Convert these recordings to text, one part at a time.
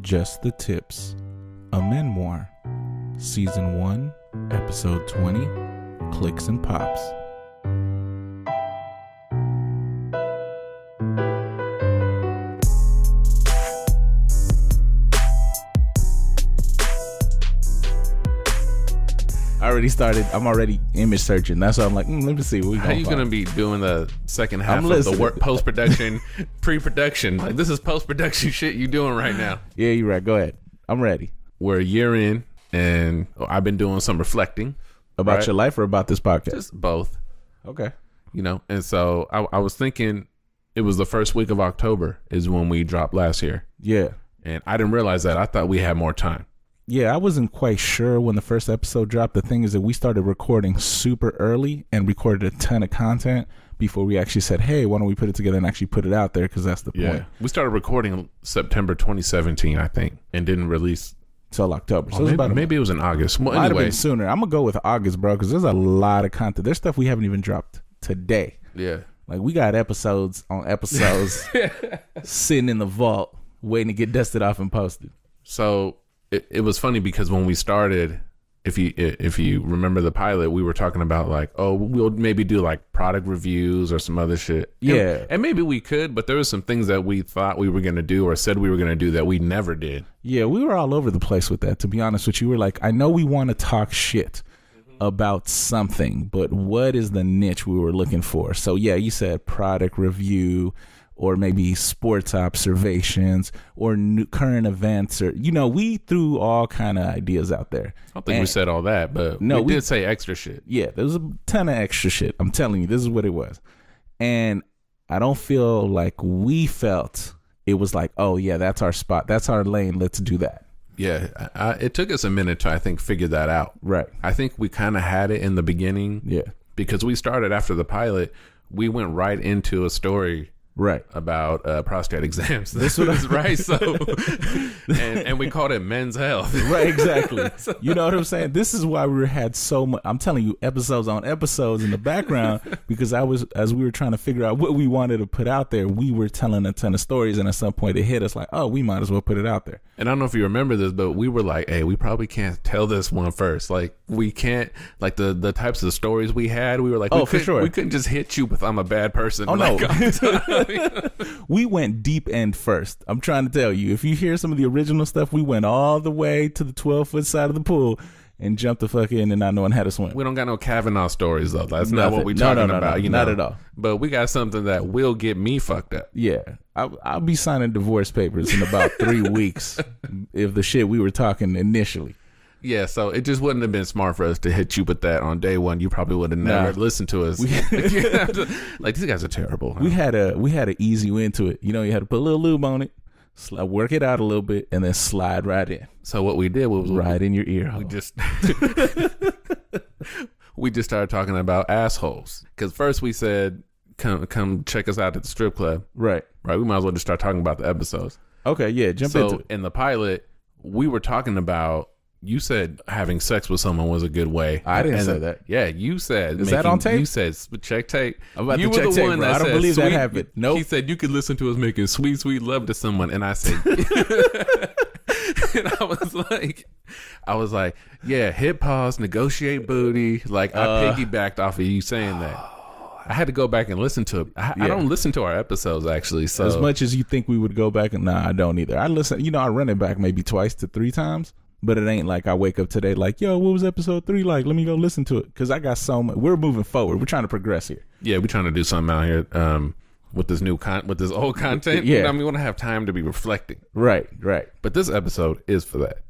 Just the Tips, a Menmoir, Season 1, Episode 20, Clicks and Pops. I'm already image searching. That's why I'm like, let me see what we How you gonna be doing the second half of the work, post-production, pre-production? Like, this is post-production shit you doing right now. Yeah, you're right. Go ahead. I'm ready. We're a year in, and I've been doing some reflecting. About your life or about this podcast? Just both. Okay. You know, and so I was thinking it was the first week of October is when we dropped last year. Yeah. And I didn't realize that. I thought we had more time. Yeah, I wasn't quite sure when the first episode dropped. The thing is that we started recording super early and recorded a ton of content before we actually said, hey, why don't we put it together and actually put it out there, because that's the point. We started recording September 2017, I think, and didn't release till October. So maybe it was in August. Well, might have anyway. been sooner. I'm going to go with August, bro, because there's a lot of content. There's stuff we haven't even dropped today. Yeah. Like, we got episodes on episodes sitting in the vault waiting to get dusted off and posted. So it was funny because when we started, if you remember the pilot, we were talking about like, oh, we'll maybe do like product reviews or some other shit. Yeah. And maybe we could, but there was some things that we thought we were going to do or said we were going to do that we never did. Yeah, we were all over the place with that, to be honest with you. We're like, I know we want to talk shit about something, but what is the niche we were looking for? So yeah, you said product review, or maybe sports observations, or new current events, or, you know, we threw all kind of ideas out there. I don't think we said all that, but no, we did say extra shit. Yeah, there was a ton of extra shit. I'm telling you, this is what it was. And I don't feel like we felt it was like, oh yeah, that's our spot, that's our lane, let's do that. Yeah, it took us a minute to, I think, figure that out. Right. I think we kind of had it in the beginning. Yeah. Because we started after the pilot, we went right into a story. Right. About prostate exams. This was right. So, and we called it Men's Health. Right, exactly. You know what I'm saying? This is why we had so much, I'm telling you, episodes on episodes in the background, because as we were trying to figure out what we wanted to put out there, we were telling a ton of stories, and at some point it hit us like, oh, we might as well put it out there. And I don't know if you remember this, but we were like, hey, we probably can't tell this one first. Like, we can't, like the types of stories we had, we were like, for sure. We couldn't just hit you with I'm a bad person. Oh, like, no. We went deep end first. I'm trying to tell you, if you hear some of the original stuff, we went all the way to the 12-foot side of the pool and jumped the fuck in and not knowing how to swim. We don't got no Kavanaugh stories, though. That's not what we're talking about. You know? Not at all. But we got something that will get me fucked up. Yeah. I'll be signing divorce papers in about 3 weeks if the shit we were talking initially. Yeah, so it just wouldn't have been smart for us to hit you with that on day one. You probably would have never listened to us. Like, these guys are terrible. Huh? We had an easy win to it. You know, you had to put a little lube on it, work it out a little bit, and then slide right in. So what we did was right in your ear hole. We just started talking about assholes. Because first we said, come check us out at the strip club. Right. We might as well just start talking about the episodes. Okay, yeah, jump into it. In the pilot, we were talking about, you said having sex with someone was a good way. I didn't say that. Yeah, you said. Is that on tape? You said check tape. I'm about to check tape, bro. I don't believe that happened. Nope. He said you could listen to us making sweet, sweet love to someone, and I said, and I was like, yeah, hit pause, negotiate booty. Like, I piggybacked off of you saying that. I had to go back and listen to it. I don't listen to our episodes, actually. So as much as you think we would go back, and I don't either. I listen. You know, I run it back maybe 2 to 3 times. But it ain't like I wake up today like, yo, what was episode 3 like? Let me go listen to it. Because I got so much. We're moving forward. We're trying to progress here. Yeah, we're trying to do something out here with this with this old content. Yeah. I mean, we want to have time to be reflecting. Right. But this episode is for that.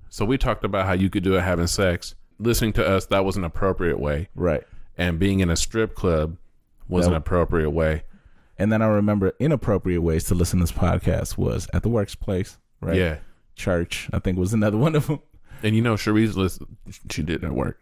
So we talked about how you could do it having sex. Listening to us, that was an appropriate way. Right. And being in a strip club was an appropriate way. And then I remember inappropriate ways to listen to this podcast was at the workplace. Right. Yeah. Church, I think, was another one of them. And you know, Sharice, she did at work.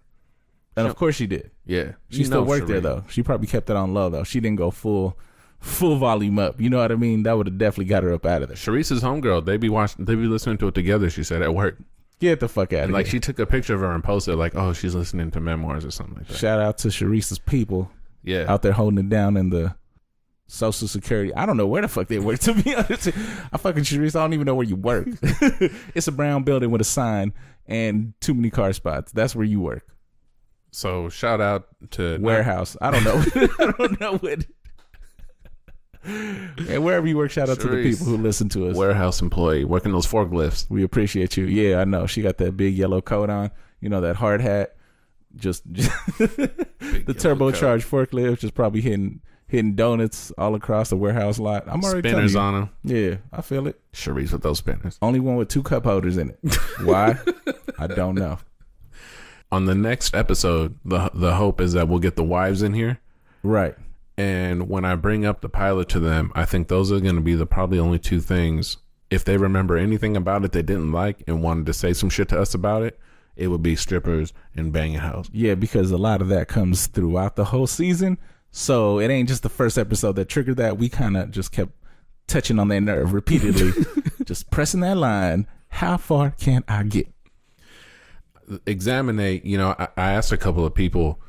And of course she did. Yeah. She still worked there, though. She probably kept it on low, though. She didn't go full volume up. You know what I mean? That would have definitely got her up out of there. Sharice's homegirl, they be listening to it together, she said, at work. Get the fuck out of here. Like, she took a picture of her and posted, like, oh, she's listening to Menmoirs or something like that. Shout out to Sharice's people. Yeah. Out there holding it down in the Social Security. I don't know where the fuck they work, to be honest. I fucking Sharice, I don't even know where you work. It's a brown building with a sign and too many car spots. That's where you work. So shout out to warehouse. I don't know. I don't know what. And wherever you work, shout out to the people who listen to us. Warehouse employee working those forklifts. We appreciate you. Yeah, I know. She got that big yellow coat on. You know, that hard hat. Just the turbocharged forklift, just probably hitting donuts all across the warehouse lot. I'm already spinners telling you. on them. Yeah, I feel it. Sharice with those spinners. Only one with 2 cup holders in it. Why? I don't know. On the next episode, the hope is that we'll get the wives in here. Right. And when I bring up the pilot to them, I think those are going to be the probably only 2 things. If they remember anything about it they didn't like and wanted to say some shit to us about it, it would be strippers and banging house. Yeah, because a lot of that comes throughout the whole season. So it ain't just the first episode that triggered that. We kind of just kept touching on that nerve repeatedly, just pressing that line. How far can I get? Examinate, I asked a couple of people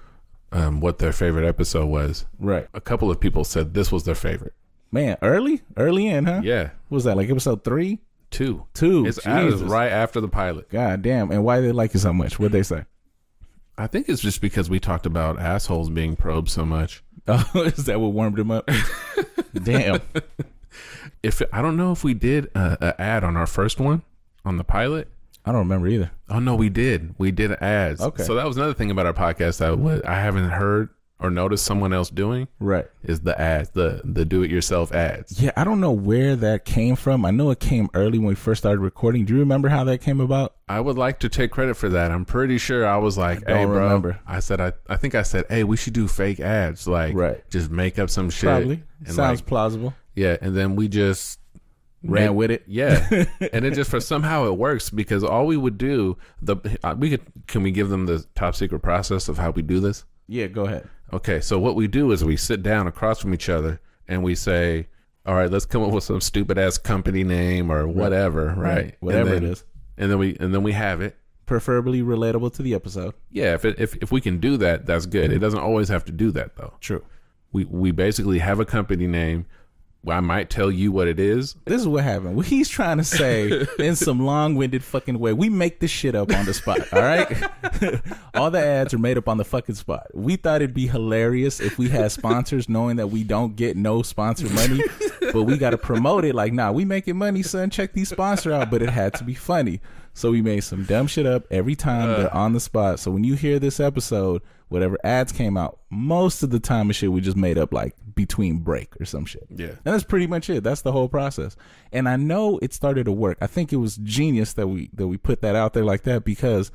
what their favorite episode was. Right. A couple of people said this was their favorite. Man, early in, huh? Yeah. What was that, like episode 3? 2. It's right after the pilot. God damn. And why they like it so much? What'd they say? I think it's just because we talked about assholes being probed so much. Oh, is that what warmed them up? Damn. I don't know if we did an ad on our first one on the pilot. I don't remember either. Oh no, we did. We did ads. Okay. So that was another thing about our podcast that I haven't heard or noticed someone else doing. Right. Is the ads, the do-it-yourself ads. Yeah, I don't know where that came from. I know it came early when we first started recording. Do you remember how that came about? I would like to take credit for that. I'm pretty sure I was like, I hey, bro. Remember. I think I said, hey, we should do fake ads. Like, just make up some shit. Probably. Sounds plausible. Yeah, and then we just ran with it. Yeah. And it just, for somehow it works because all we would do, can we give them the top secret process of how we do this? Yeah, go ahead. Okay, so what we do is we sit down across from each other and we say, all right, let's come up with some stupid ass company name or whatever, right? Whatever it is. And then we have it. Preferably relatable to the episode. Yeah, if we can do that, that's good. It doesn't always have to do that though. True. We basically have a company name. I might tell you what it is. This is what happened. What he's trying to say in some long-winded fucking way. We make this shit up on the spot, all right? All the ads are made up on the fucking spot. We thought it'd be hilarious if we had sponsors, knowing that we don't get no sponsor money, but we got to promote it like, nah, we making money, son. Check these sponsors out. But it had to be funny. So we made some dumb shit up every time they're on the spot. So when you hear this episode, whatever ads came out, most of the time and shit we just made up like between break or some shit. Yeah. And that's pretty much it. That's the whole process. And I know it started to work. I think it was genius that we put that out there like that, because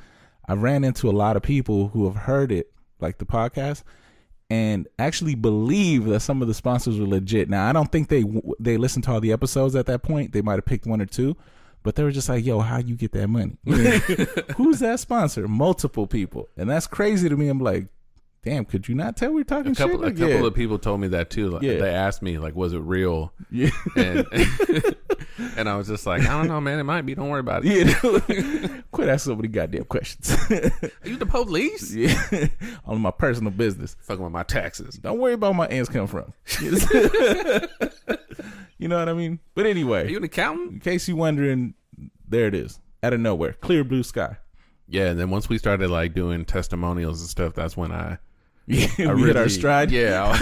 I ran into a lot of people who have heard it, like the podcast, and actually believe that some of the sponsors were legit. Now, I don't think they listened to all the episodes at that point. They might have picked 1 or 2. But they were just like, yo, how you get that money? Who's that sponsor? Multiple people. And that's crazy to me. I'm like, damn, could you not tell we're talking shit? A couple of people told me that too. Like, they asked me, like, was it real? Yeah. And I was just like, I don't know, man. It might be. Don't worry about it. Yeah. Quit asking so many goddamn questions. Are you the police? Yeah. On my personal business. Fucking with my taxes. Don't worry about where my ends come from. You know what I mean? But anyway. Are you an accountant? In case you're wondering, there it is. Out of nowhere. Clear blue sky. Yeah, and then once we started like doing testimonials and stuff, that's when I hit our stride. Yeah.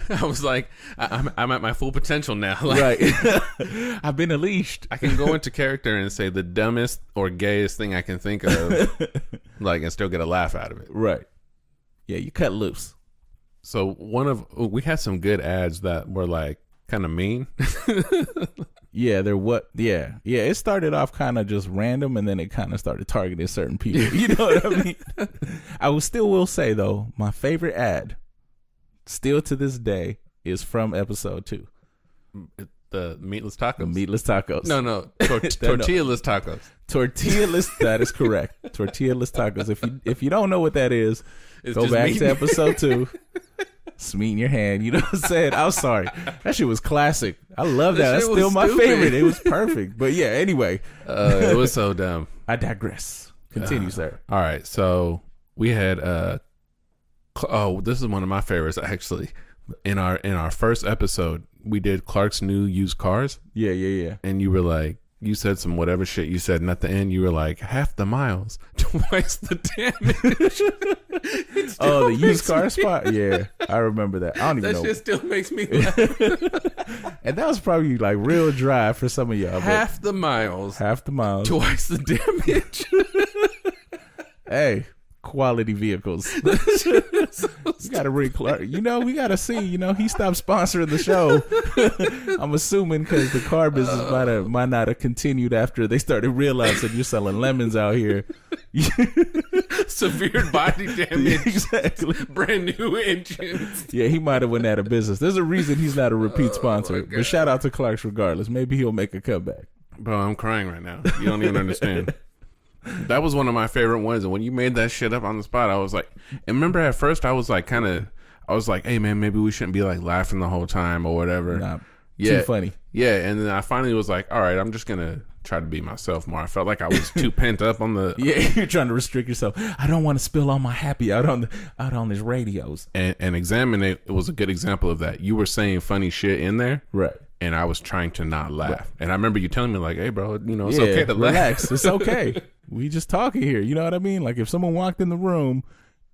I was like, I'm at my full potential now. Like, right. I've been unleashed. I can go into character and say the dumbest or gayest thing I can think of, like, and still get a laugh out of it. Right. Yeah, you cut loose. So we had some good ads that were like kind of mean. Yeah, it started off kind of just random, and then it kind of started targeting certain people. You know what I mean? I will say though, my favorite ad, still to this day, is from episode 2. The meatless tacos. Meatless tacos. No. Tortilla-less tacos. Tortilla-less. That is correct. Tortilla-less tacos. If you don't know what that is, go back to episode 2. It's meat in your hand. You know what I'm saying? I'm sorry. That shit was classic. I love that. That's still my favorite. It was perfect. But yeah, anyway. It was so dumb. I digress. Continue, sir. All right. So we had, this is one of my favorites, actually. in our first episode, we did Clark's new used cars. Yeah. And you were like, you said some whatever shit you said, and at the end you were like, half the miles, twice the damage. Oh, the used car spot? Yeah, I remember that. I don't even know. That shit still makes me laugh. And that was probably like real dry for some of y'all. Half the miles, twice the damage. Hey, quality vehicles. You gotta bring Clark. We gotta see. He stopped sponsoring the show. I'm assuming because the car business might not have continued after they started realizing you're selling lemons out here. Severe body damage. Exactly. Brand new engines. Yeah, he might have went out of business. There's a reason he's not a repeat sponsor. But shout out to Clark's regardless. Maybe he'll make a comeback. Bro, I'm crying right now. You don't even understand. That was one of my favorite ones, and when you made that shit up on the spot, I was like, and remember at first I was like, hey man, maybe we shouldn't be like laughing the whole time or whatever. Nah, too funny. Yeah, and then I finally was like, all right, I'm just gonna try to be myself more. I felt like I was too pent up on the. Yeah, you're trying to restrict yourself. I don't want to spill all my happy out on these radios. And Examine It was a good example of that. You were saying funny shit in there, right? And I was trying to not laugh. Right. And I remember you telling me like, hey bro, it's okay to relax. It's okay. We just talking here. You know what I mean? Like if someone walked in the room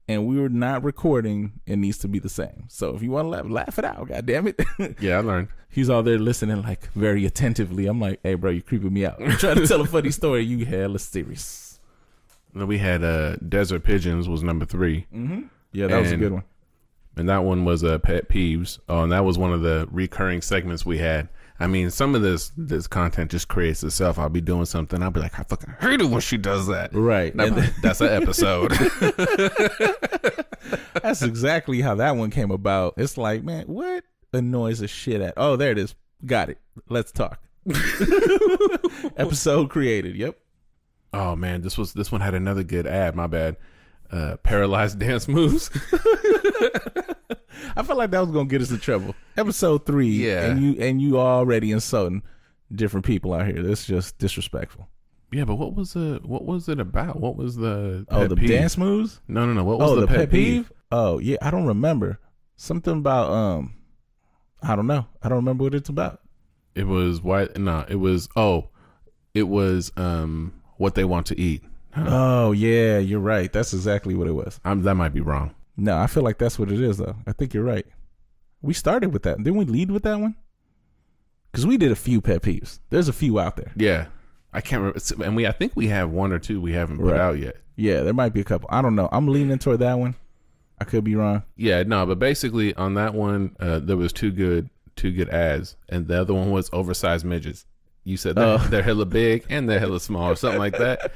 and we were not recording, it needs to be the same. So if you want to laugh it out. God damn it. Yeah, I learned. He's all there listening like very attentively. I'm like, hey bro, you're creeping me out. I'm trying to tell a funny story. You hella serious. Then we had Desert Pigeons was number 3. Mm-hmm. Yeah, that was a good one. And that one was Pet Peeves. Oh, and that was one of the recurring segments we had. I mean, some of this content just creates itself. I'll be doing something. I'll be like, I fucking hate it when she does that. Right. That's an episode. That's exactly how that one came about. It's like, man, what annoys the shit at? Oh, there it is. Got it. Let's talk. Episode created. Yep. Oh man, this one had another good ad. My bad. Paralyzed dance moves. I felt like that was gonna get us in trouble. Episode 3, yeah, and you already insulting different people out here. That's just disrespectful. Yeah, but what was it about? What was the the peeve? Dance moves? No. What was the pet peeve? Oh yeah, I don't remember. Something about I don't know. I don't remember what it's about. It was what they want to eat. Oh yeah, you're right. That's exactly what it was. That might be wrong. No, I feel like that's what it is though. I think you're right. We started with that. Didn't we lead with that one? Because we did a few pet peeves. There's a few out there. Yeah, I can't remember. And I think we have 1 or 2 we haven't put out yet. Yeah, there might be a couple. I don't know. I'm leaning toward that one. I could be wrong. Yeah, no, but basically on that one, there was two good ads, and the other one was oversized midgets. You said they're hella big and they're hella small or something like that.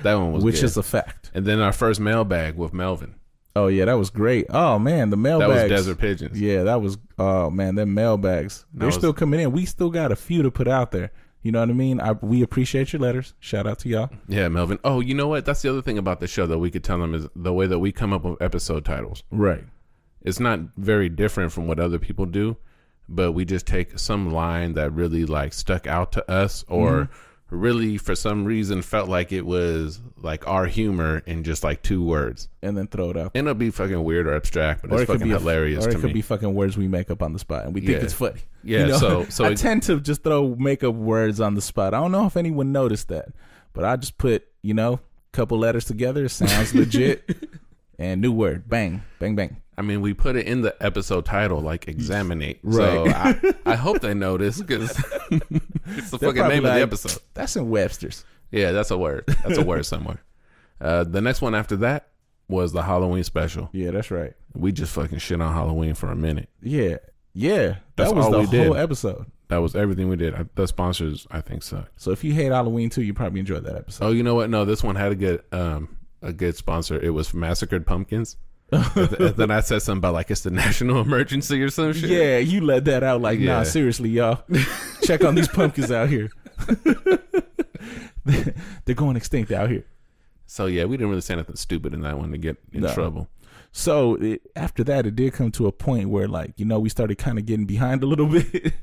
That one was Which good. is a fact. And then our first mailbag with Melvin. Oh, yeah, that was great. Oh, man, the mailbags. That was Desert Pigeons. Yeah, that was, oh, man, them mailbags. They're still coming in. We still got a few to put out there. You know what I mean? We appreciate your letters. Shout out to y'all. Yeah, Melvin. Oh, you know what? That's the other thing about the show that we could tell them is the way that we come up with episode titles. Right. It's not very different from what other people do, but we just take some line that really like stuck out to us or really for some reason felt like it was like our humor in just like 2 words. And then throw it out. And it'll be fucking weird or abstract, but it's fucking hilarious to me. Or it could be fucking words we make up on the spot and we think it's funny. Yeah, you know? so I tend to just make up words on the spot. I don't know if anyone noticed that, but I just put, a couple letters together. It sounds legit. And new word. Bang, bang, bang. I mean, we put it in the episode title, like Examinate. Right. So I hope they notice because it's the fucking name of the episode. That's in Webster's. Yeah, that's a word. That's a word somewhere. The next one after that was the Halloween special. Yeah, that's right. We just fucking shit on Halloween for a minute. Yeah. Yeah. That was the whole episode. That was everything we did. The sponsors, I think, suck. So if you hate Halloween too, you probably enjoyed that episode. Oh, you know what? No, this one had a good sponsor. It was Massacred Pumpkins. Then I said something about like it's the national emergency or some shit. Yeah, you let that out like, nah, seriously, y'all. Check on these pumpkins out here. They're going extinct out here. So yeah, we didn't really say anything stupid in that one to get in trouble. So after that, it did come to a point where like, we started kind of getting behind a little bit.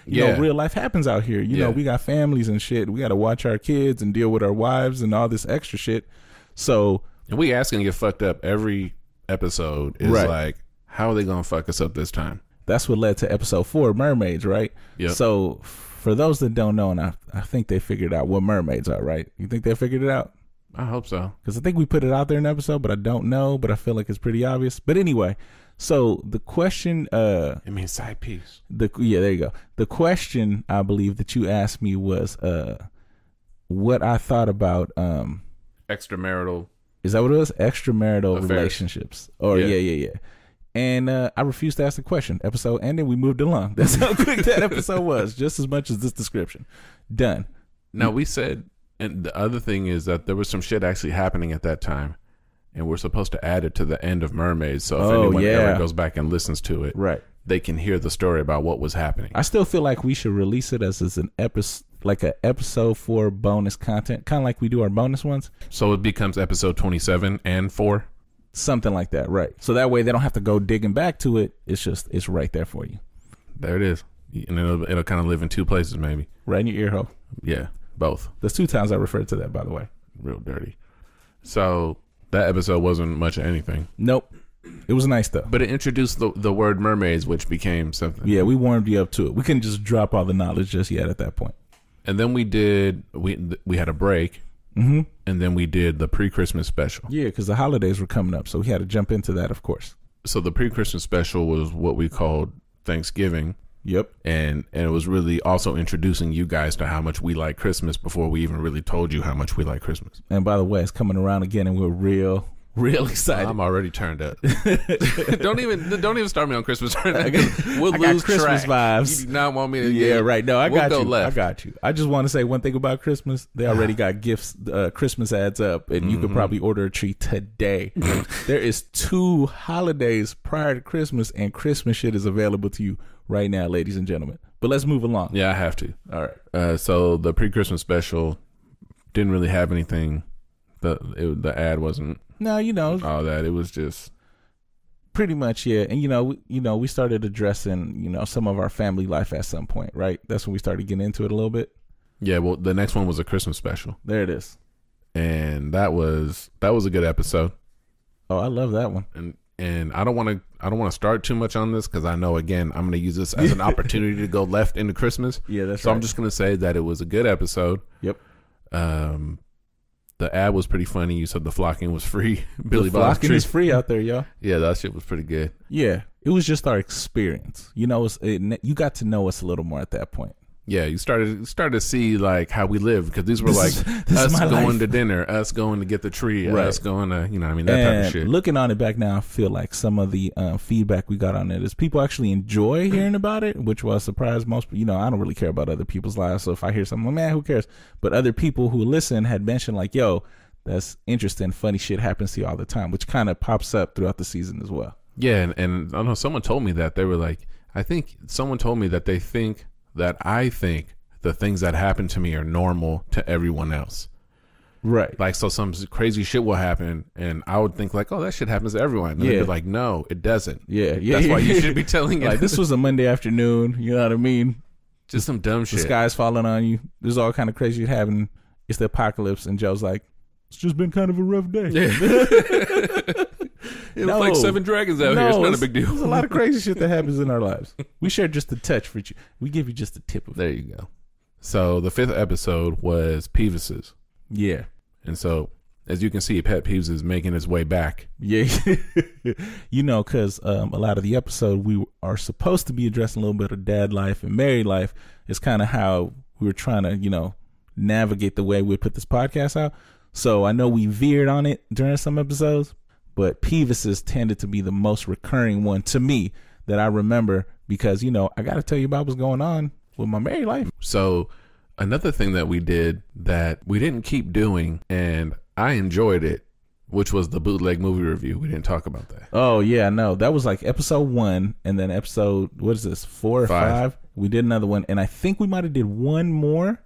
you know, real life happens out here. You know, we got families and shit. We got to watch our kids and deal with our wives and all this extra shit. So. And we asking to get fucked up every episode is like, how are they gonna fuck us up this time? that's what led to episode 4, mermaids, right? Yep. So for those that don't know, and I think they figured out what mermaids are, right? You think they figured it out? I hope so. Because I think we put it out there in the episode, but I don't know. But I feel like it's pretty obvious. But anyway, so the question, it means side piece. There you go. The question I believe that you asked me was what I thought about extramarital. Is that what it was? Extramarital affairs. Relationships. Or yeah. And I refused to ask the question. Episode ended. We moved along. That's how quick that episode was. Just as much as this description. Done. Now we said, and the other thing is that there was some shit actually happening at that time, and we're supposed to add it to the end of Mermaids. So if anyone ever goes back and listens to it, right, they can hear the story about what was happening. I still feel like we should release it as an episode, like an episode 4 bonus content, kind of like we do our bonus ones. So it becomes episode 27 and 4. Something like that, right? So that way they don't have to go digging back to it. It's right there for you. There it is, and it'll kind of live in 2 places, maybe. Right in your ear hole. Yeah, both. There's 2 times I referred to that, by the way. Real dirty. So that episode wasn't much of anything. Nope. It was nice though. But it introduced the word mermaids, which became something. Yeah, we warmed you up to it. We couldn't just drop all the knowledge just yet at that point. And then we had a break. Mm-hmm. And then we did the pre-Christmas special. Yeah, because the holidays were coming up, so we had to jump into that, of course. So the pre-Christmas special was what we called Thanksgiving. Yep. And it was really also introducing you guys to how much we like Christmas before we even really told you how much we like Christmas. And by the way, it's coming around again, and we're real excited. I'm already turned up. Don't even start me on Christmas right now. We'll I lose got Christmas track. vibes. You do not want me to. Yeah, right. No, we'll got go you. Left. I got you. I just want to say one thing about Christmas. They already got gifts, Christmas ads up, and you could probably order a tree today. There is 2 holidays prior to Christmas, and Christmas shit is available to you right now, ladies and gentlemen. But let's move along. Yeah, I have to. All right. So the pre-Christmas special didn't really have anything. The ad wasn't. No, all that. It was just pretty much, yeah. And we started addressing some of our family life at some point, right? That's when we started getting into it a little bit. Yeah. Well, the next one was a Christmas special. There it is. And that was a good episode. Oh, I love that one. And I don't want to start too much on this because I know, again, I'm going to use this as an opportunity to go left into Christmas. Yeah, that's so right. I'm just going to say that it was a good episode. Yep. The ad was pretty funny. You said the flocking was free. The flocking is free out there, y'all. Yeah, that shit was pretty good. Yeah, it was just our experience. You got to know us a little more at that point. Yeah, you started to see like how we live, because these were us going to dinner, us going to get the tree, right, us going to that type of shit. Looking on it back now, I feel like some of the feedback we got on it is people actually enjoy hearing about it, which was a surprise. Most I don't really care about other people's lives, so if I hear something, man, who cares? But other people who listen had mentioned like, yo, that's interesting, funny shit happens to you all the time, which kind of pops up throughout the season as well. Yeah, and I don't know, someone told me that they were like, I think someone told me that they think that I think the things that happen to me are normal to everyone else. Right. Like, so some crazy shit will happen, and I would think like, oh, that shit happens to everyone. And they'd be like, no, it doesn't. Yeah. That's why you should be telling it. Like, this was a Monday afternoon, you know what I mean? Just some dumb shit. The sky's falling on you. There's all kind of crazy shit happening. It's the apocalypse, and Joe's like, it's just been kind of a rough day. Yeah. It was like 7 dragons out here. It's not a big deal. There's a lot of crazy shit that happens in our lives. We share just a touch for you. We give you just a tip of it. There you go. So the 5th episode was Peevis's. Yeah. And so, as you can see, Pet Peeves is making its way back. Yeah. Because a lot of the episode, we are supposed to be addressing a little bit of dad life and married life. It's kind of how we were trying to, navigate the way we put this podcast out. So I know we veered on it during some episodes, but Peevis's tended to be the most recurring one to me that I remember because, I got to tell you about what's going on with my married life. So another thing that we did that we didn't keep doing, and I enjoyed it, which was the bootleg movie review. We didn't talk about that. Oh, yeah, no. That was like episode 1, and then episode, what is this, 4 or 5? We did another one, and I think we might have did one more,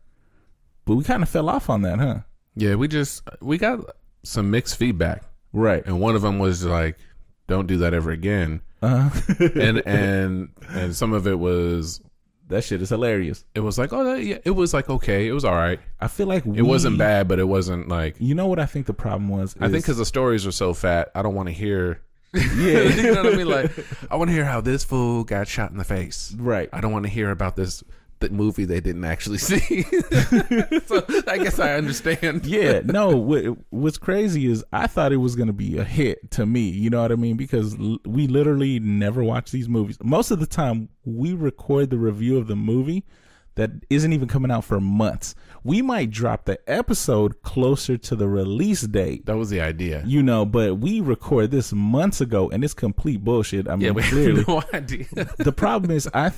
but we kind of fell off on that, huh? Yeah, we got some mixed feedback. Right. And one of them was like, don't do that ever again. and some of it was, that shit is hilarious. It was like, oh, yeah, it was like, okay, it was all right. I feel like it wasn't bad, but it wasn't like, you know what I think the problem was? I think because the stories are so fat, I don't want to hear Yeah. You know what I mean? Like, I want to hear how this fool got shot in the face. Right. I don't want to hear about the movie they didn't actually see. So I guess I understand. Yeah, no, what's crazy is I thought it was going to be a hit to me, you know what I mean? Because we literally never watch these movies. Most of the time, we record the review of the movie that isn't even coming out for months. We might drop the episode closer to the release date. That was the idea. You know, but we record this months ago, and it's complete bullshit. I mean, we clearly. have no idea. The problem is, I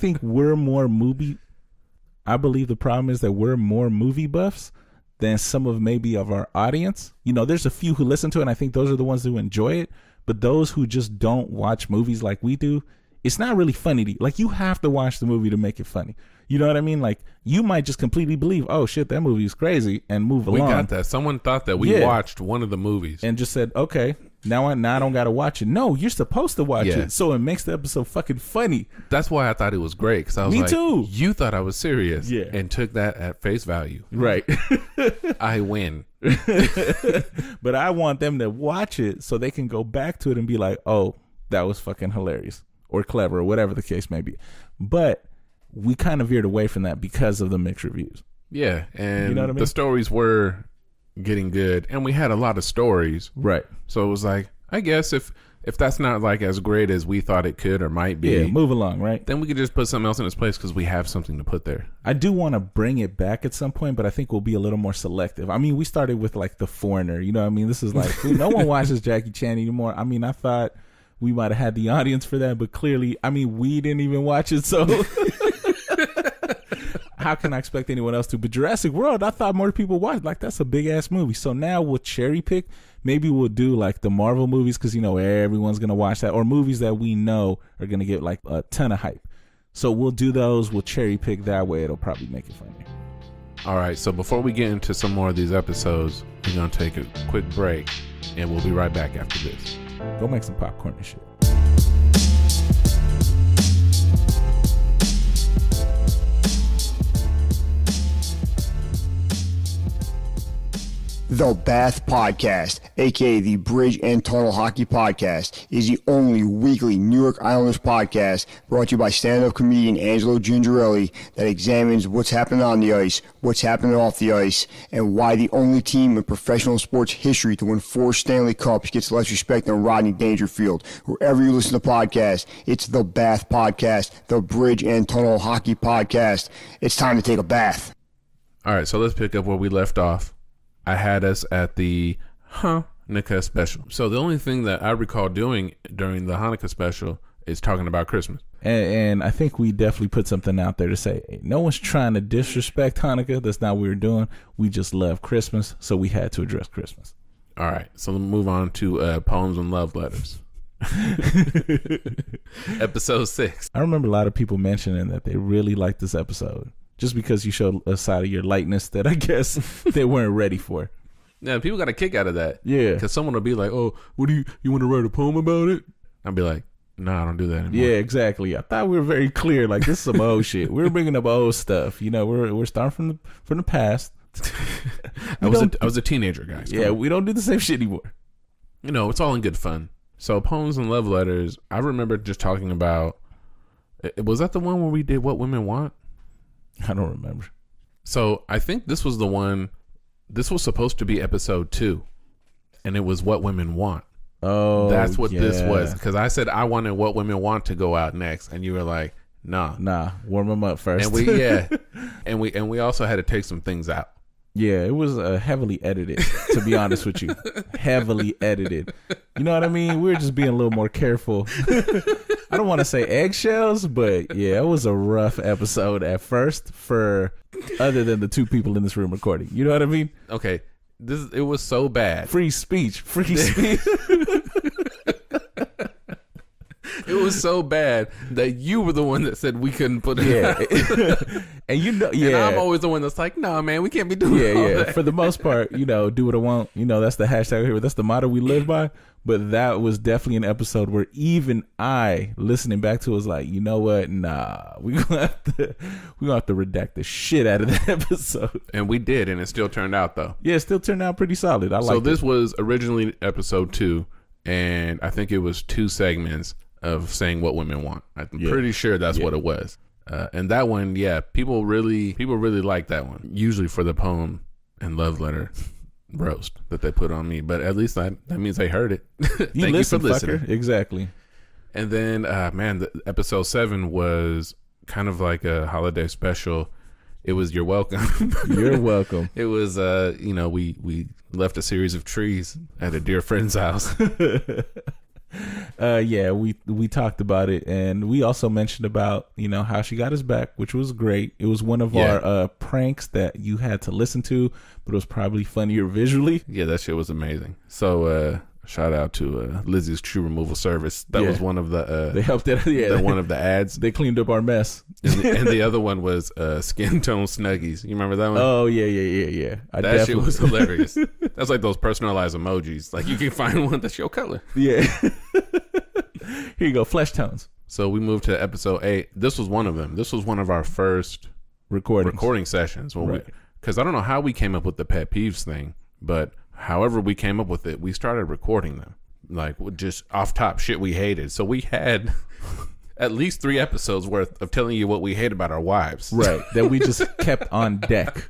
believe the problem is that we're more movie buffs than some of maybe of our audience. You know, there's a few who listen to it, and I think those are the ones who enjoy it. But those who just don't watch movies like we do, it's not really funny to you. Like, you have to watch the movie to make it funny. You know what I mean? Like, you might just completely believe, oh shit, that movie is crazy, and move along. We got that. Someone thought that we watched one of the movies and just said, okay, now I don't got to watch it. No, you're supposed to watch it. So it makes the episode fucking funny. That's why I thought it was great. Because I was Me too. You thought I was serious. Yeah. And took that at face value. Right. I win. But I want them to watch it so they can go back to it and be like, oh, that was fucking hilarious or clever or whatever the case may be. But we kind of veered away from that because of the mixed reviews. Yeah. And you know what I mean? The stories were getting good, and we had a lot of stories. Right. So it was like, I guess if that's not like as great as we thought it could or might be, yeah, move along, right? Then we could just put something else in its place because we have something to put there. I do want to bring it back at some point, but I think we'll be a little more selective. I mean, we started with like The Foreigner, you know what I mean? This is like, no one watches Jackie Chan anymore. I mean, I thought we might have had the audience for that, but clearly, I mean, we didn't even watch it, so how can I expect anyone else to? But Jurassic World, I thought more people watched. Like, that's a big ass movie. So now we'll cherry pick. Maybe we'll do like the Marvel movies because, you know, everyone's going to watch that, or movies that we know are going to get like a ton of hype. So we'll do those. We'll cherry pick that way. It'll probably make it funnier. All right. So before we get into some more of these episodes, we're going to take a quick break, and we'll be right back after this. Go make some popcorn and shit. The Bath Podcast, aka the Bridge and Tunnel Hockey Podcast, is the only weekly New York Islanders podcast brought to you by stand-up comedian Angelo Gingerelli that examines what's happening on the ice, what's happening off the ice, and why the only team in professional sports history to win 4 Stanley Cups gets less respect than Rodney Dangerfield. Wherever you listen to podcasts, it's the Bath Podcast, the Bridge and Tunnel Hockey Podcast. It's time to take a bath. All right, so let's pick up where we left off. I had us at the Hanukkah special. So the only thing that I recall doing during the Hanukkah special is talking about Christmas. And I think we definitely put something out there to say, hey, no one's trying to disrespect Hanukkah. That's not what we were doing. We just love Christmas, so we had to address Christmas. All right, so let's move on to poems and love letters. Episode 6. I remember a lot of people mentioning that they really liked this episode. Just because you showed a side of your lightness that I guess they weren't ready for. Yeah, people got a kick out of that. Yeah. Because someone will be like, oh, what do you want to write a poem about it? I'll be like, no, I don't do that anymore. Yeah, exactly. I thought we were very clear. Like, this is some old shit. We're bringing up old stuff. You know, we're starting from the past. I was a teenager, guys. Yeah, we don't do the same shit anymore. You know, it's all in good fun. So poems and love letters, I remember just talking about, was that the one where we did What Women Want? I don't remember. So I think this was the one. This was supposed to be episode 2, and it was What Women Want. Oh, that's what this was. Because I said I wanted What Women Want to go out next, and you were like, nah, warm them up first. And we also had to take some things out. Yeah, it was heavily edited, to be honest with you. Heavily edited. You know what I mean? We were just being a little more careful. I don't want to say eggshells, but yeah, it was a rough episode at first for other than the 2 people in this room recording. You know what I mean? Okay. It was so bad. Free speech. It was so bad that you were the one that said we couldn't put it out. And you know, yeah. And I'm always the one that's like, no, man, we can't be doing all that. For the most part, you know, do what I want. You know, that's the hashtag here. That's the motto we live by. But that was definitely an episode where even I, listening back to it, was like, you know what? Nah, we're gonna have to redact the shit out of that episode. And we did, and it still turned out though. Yeah, it still turned out pretty solid. I like. So this was originally episode 2. and I think it was 2 segments of saying what women want. I'm pretty sure that's what it was. And that one, people really like that one. Usually for the poem and love letter roast that they put on me, but at least that means they heard it. Thank you for listening. Fucker. Exactly. And then, the episode 7 was kind of like a holiday special. It was You're Welcome. You're welcome. It was, we left a series of trees at a dear friend's house. We talked about it, and we also mentioned about, how she got us back, which was great. It was one of our pranks that you had to listen to, but it was probably funnier visually. Yeah, that shit was amazing. So, shout out to Lizzie's Tree Removal Service. That was one of the they helped it. Yeah, one of the ads. They cleaned up our mess. And the other one was Skin Tone Snuggies. You remember that one? Oh yeah. That shit was hilarious. That's like those personalized emojis. Like you can find one that's your color. Yeah. Here you go, flesh tones. So we moved to episode 8. This was one of them. This was one of our first recording sessions. Because I don't know how we came up with the pet peeves thing, but however we came up with it, we started recording them. Like just off top shit we hated. So we had at least 3 episodes worth of telling you what we hate about our wives. Right. That we just kept on deck.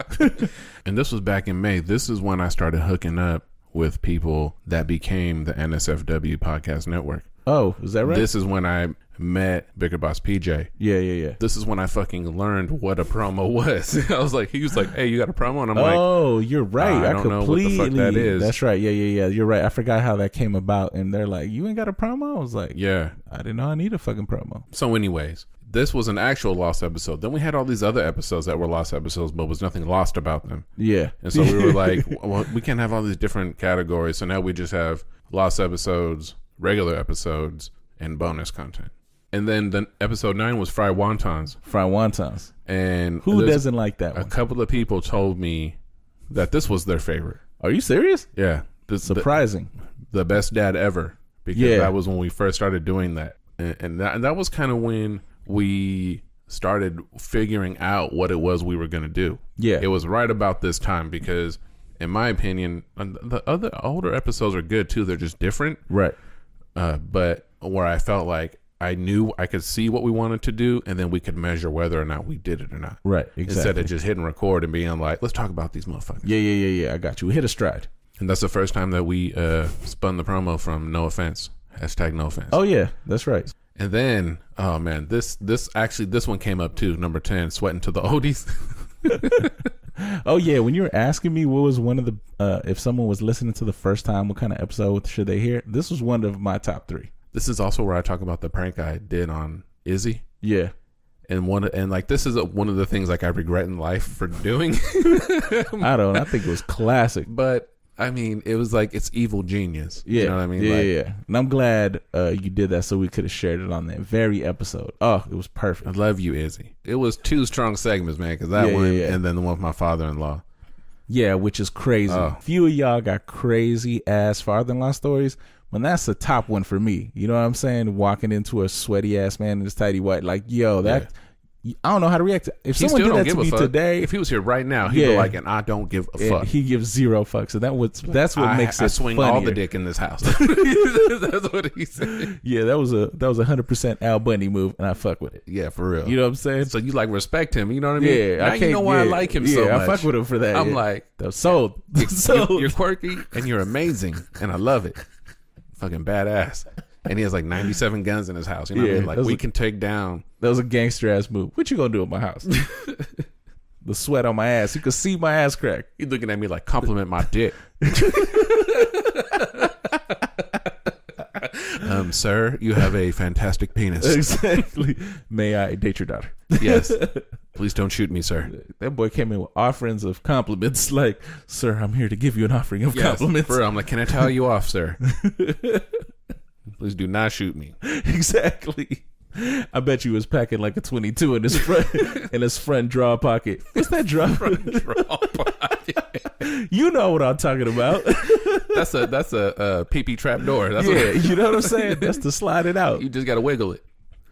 And this was back in May. This is when I started hooking up with people that became the NSFW Podcast Network. Oh, is that right? This is when I met Bigger Boss PJ. Yeah. This is when I fucking learned what a promo was. he was like, hey, you got a promo? And I'm oh, you're right. I don't know what the fuck that is. That's right. Yeah. You're right. I forgot how that came about. And they're like, you ain't got a promo? I was like, yeah. I didn't know I need a fucking promo. So anyways, this was an actual lost episode. Then we had all these other episodes that were lost episodes, but was nothing lost about them. Yeah. And so we were like, well, we can't have all these different categories. So now we just have lost episodes, regular episodes, and bonus content. And then episode 9 was fried wontons. Fried wontons. And who doesn't like that one? A couple of people told me that this was their favorite. Are you serious? Yeah. Surprising. The best dad ever. Because that was when we first started doing that. And that was kind of when we started figuring out what it was we were going to do. Yeah. It was right about this time because, in my opinion, the other older episodes are good too. They're just different. Right. But where I felt like I knew I could see what we wanted to do, and then we could measure whether or not we did it or not. Right, exactly. Instead of just hitting record and being like, let's talk about these motherfuckers. Yeah. I got you. We hit a stride. And that's the first time that we spun the promo from No Offense. # No Offense. Oh, yeah. That's right. And then, oh, man, this one came up too. Number 10, Sweating to the Oldies. Oh, yeah. When you were asking me what was one of the, if someone was listening to the first time, what kind of episode should they hear? This was one of my top 3. This is also where I talk about the prank I did on Izzy. Yeah. And this is one of the things like I regret in life for doing. I think it was classic. But I mean, it was like it's evil genius. Yeah. You know what I mean? Yeah. And I'm glad you did that so we could have shared it on that very episode. Oh, it was perfect. I love you, Izzy. It was 2 strong segments, man, because that one and then the one with my father-in-law. Yeah, which is crazy. Few of y'all got crazy ass father-in-law stories. When that's the top one for me. You know what I'm saying? Walking into a sweaty ass man in his tidy white, like, yo, that I don't know how to react. If someone did that to me today, if he was here right now, he'd be like, and I don't give a fuck. He gives 0 fucks, and that's what makes it. I swing funnier. all the dick in this house. That's what he said. Yeah, that was a 100% Al Bundy move, and I fuck with it. Yeah, for real. You know what I'm saying? So you like respect him. You know what I mean? Yeah, you know why I like him so much. I fuck with him for that. I'm like, sold. You're quirky and you're amazing, and I love it. Fucking badass. And he has like 97 guns in his house. You know what I mean? Like we can take down. That was a gangster ass move. What you gonna do at my house? The sweat on my ass. You could see my ass crack. He's looking at me like, compliment my dick. Sir, you have a fantastic penis. Exactly. May I date your daughter? Yes. Please don't shoot me, sir. That boy came in with offerings of compliments. Like, sir, I'm here to give you an offering of compliments. For real. I'm like, can I tell you off, sir? Please do not shoot me. Exactly. I bet you was packing like a 22 in his front draw pocket. What's that draw pocket? You know what I'm talking about. That's a pee-pee trap door. You know what I'm saying? That's to slide it out. You just got to wiggle it.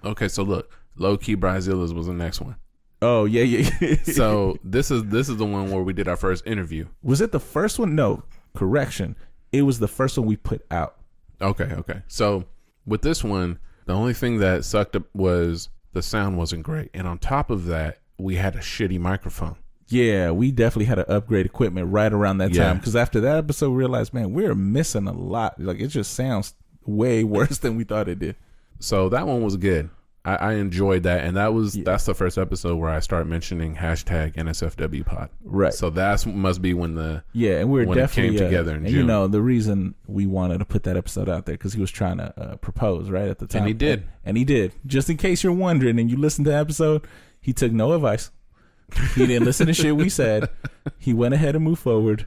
Okay, so look, low key Brazilians was the next one. Oh yeah. So this is the one where we did our first interview. Was it the first one? No, correction. It was the first one we put out. Okay. So with this one, the only thing that sucked up was the sound wasn't great. And on top of that, we had a shitty microphone. Yeah, we definitely had to upgrade equipment right around that time. Because after that episode, we realized, man, we're missing a lot. Like, it just sounds way worse than we thought it did. So that one was good. I enjoyed that. And that's the first episode where I start mentioning hashtag NSFW pod. Right. So that must be when and we're definitely it came together in June. You know, the reason we wanted to put that episode out there because he was trying to propose right at the time. And he did. And he did. Just in case you're wondering and you listen to the episode, he took no advice. He didn't listen to shit we said. He went ahead and moved forward.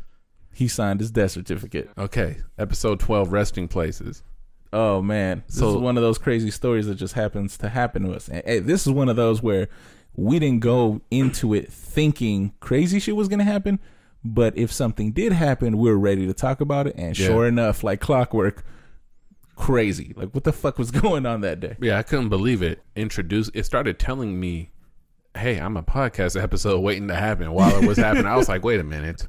He signed his death certificate. Okay. Episode 12, resting places. Oh, man. This is one of those crazy stories that just happens to happen to us. And hey, this is one of those where we didn't go into it thinking crazy shit was going to happen. But if something did happen, we were ready to talk about it. And sure enough, like clockwork, crazy. Like, what the fuck was going on that day? Yeah, I couldn't believe it. It started telling me, hey, I'm a podcast episode waiting to happen. While it was happening, I was like, wait a minute.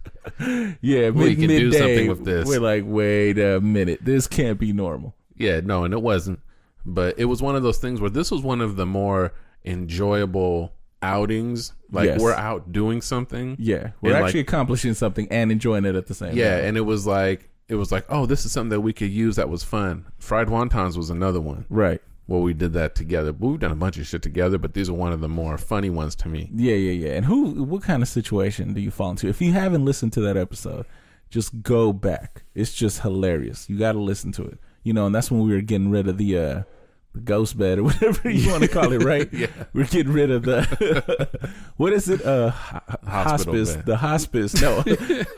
Yeah, we can do something with this. We're like, wait a minute. This can't be normal. Yeah, no, and it wasn't. But it was one of those things where this was one of the more enjoyable outings. Like, we're out doing something. Yeah, we're actually accomplishing something and enjoying it at the same time. Yeah, and it was like, oh, this is something that we could use that was fun. Fried wontons was another one. Right. Well, we did that together. But we've done a bunch of shit together, but these are one of the more funny ones to me. Yeah. And what kind of situation do you fall into? If you haven't listened to that episode, just go back. It's just hilarious. You got to listen to it. You know, and that's when we were getting rid of the ghost bed or whatever you want to call it, right? Yeah. We're getting rid of the, what is it? Hospice. Bed. The hospice. No.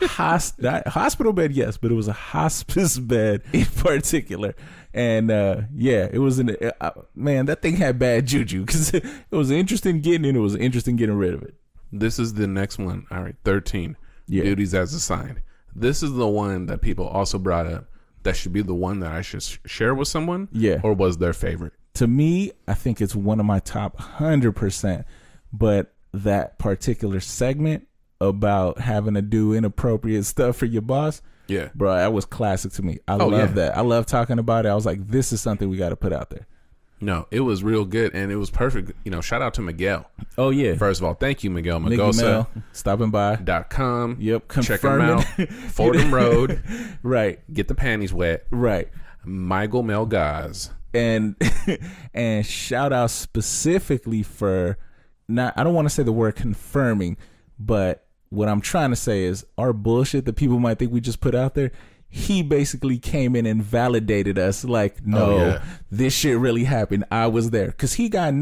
Hospital bed, yes, but it was a hospice bed in particular. And it was man, that thing had bad juju because it was interesting getting in. It was interesting getting rid of it. This is the next one. All right, 13. Yeah. Duties as assigned. This is the one that people also brought up. That should be the one that I should share with someone. Yeah. Or was their favorite? To me, I think it's one of my top 100%. But that particular segment about having to do inappropriate stuff for your boss. Yeah. Bro, that was classic to me. I love that. I love talking about it. I was like, this is something we got to put out there. No, it was real good and it was perfect. You know, shout out to Miguel. Oh, yeah. First of all, thank you, Miguel Magosa. Stopping by. .com. Yep. Check him out. Fordham Road. Right. Get the panties wet. Right. Michael Melgaz. And shout out specifically for I don't want to say the word confirming, but what I'm trying to say is our bullshit that people might think we just put out there. He basically came in and validated us like, no, this shit really happened. I was there. Because he got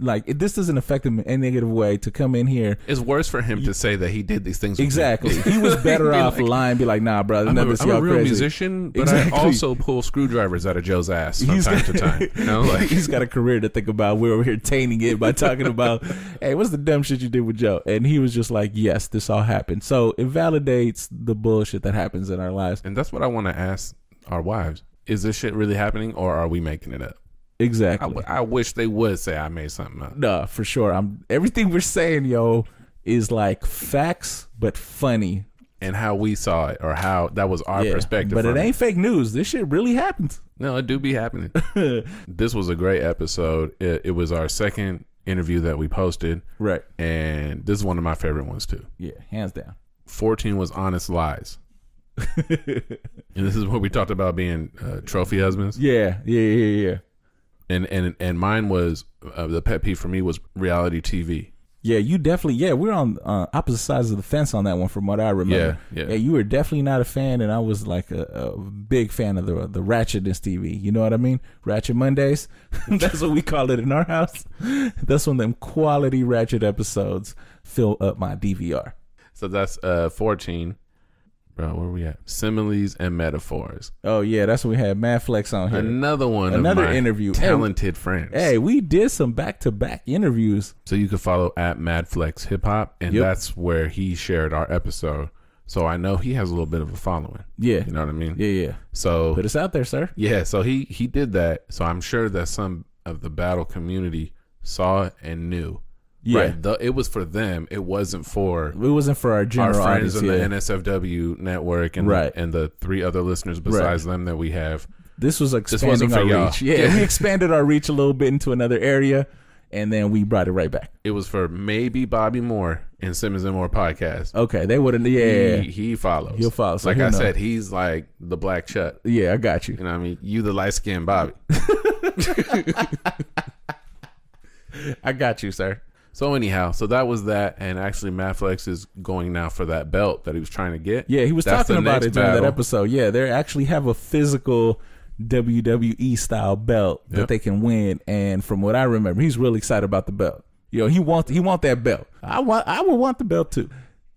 like, this doesn't affect him in a negative way to come in here. It's worse for him to say that he did these things. Exactly. He was better off lying, be like, nah, brother. I'm a real crazy musician, but I also pull screwdrivers out of Joe's ass from time to time. You know, like, he's got a career to think about. We're over here tainting it by talking about, hey, what's the dumb shit you did with Joe? And he was just like, yes, this all happened. So it validates the bullshit that happens in our lives. And that's what I want to ask our wives. Is this shit really happening or are we making it up? Exactly. I wish they would say I made something up. No, for sure. Everything we're saying, is like facts, but funny. And how we saw it or how that was our perspective. But it ain't fake news. This shit really happens. No, it do be happening. This was a great episode. It was our second interview that we posted. Right. And this is one of my favorite ones too. Yeah, hands down. 14 was honest lies. And this is what we talked about being trophy husbands. Yeah. And mine was the pet peeve for me was reality TV. Yeah, you definitely. Yeah, we're on opposite sides of the fence on that one, from what I remember. Yeah. You were definitely not a fan, and I was like a big fan of the ratchetness TV. You know what I mean? Ratchet Mondays. That's what we call it in our house. That's when them quality ratchet episodes fill up my DVR. So that's 14. Bro, where we at? Similes and metaphors. Oh yeah, that's when we had Mad Flex on here. Another interview. Talented friends. Hey, we did some back-to-back interviews. So you can follow at Mad Flex Hip Hop, and that's where he shared our episode. So I know he has a little bit of a following. Yeah, you know what I mean. Yeah. So put us out there, sir. Yeah. So he did that. So I'm sure that some of the battle community saw it and knew. Yeah, right. It was for them. It wasn't for our general friends audience, in the NSFW network and and the 3 other listeners besides them that we have. This was expanding wasn't for our y'all. reach. Yeah, we expanded our reach a little bit into another area, and then we brought it right back. It was for maybe Bobby Moore and Simmons and Moore podcast. Okay, they wouldn't. Yeah, he follows. He'll follow. So like I know. said, he's like the black Chuck. Yeah, I got you. You know what I mean? You the light skinned Bobby. I got you, sir. So anyhow, so that was that, and actually Matt Flex is going now for that belt that he was trying to get. Yeah, he was talking about it during that episode. Yeah, they actually have a physical WWE style belt that they can win, and from what I remember, he's really excited about the belt. You know, he want that belt. I would want the belt too.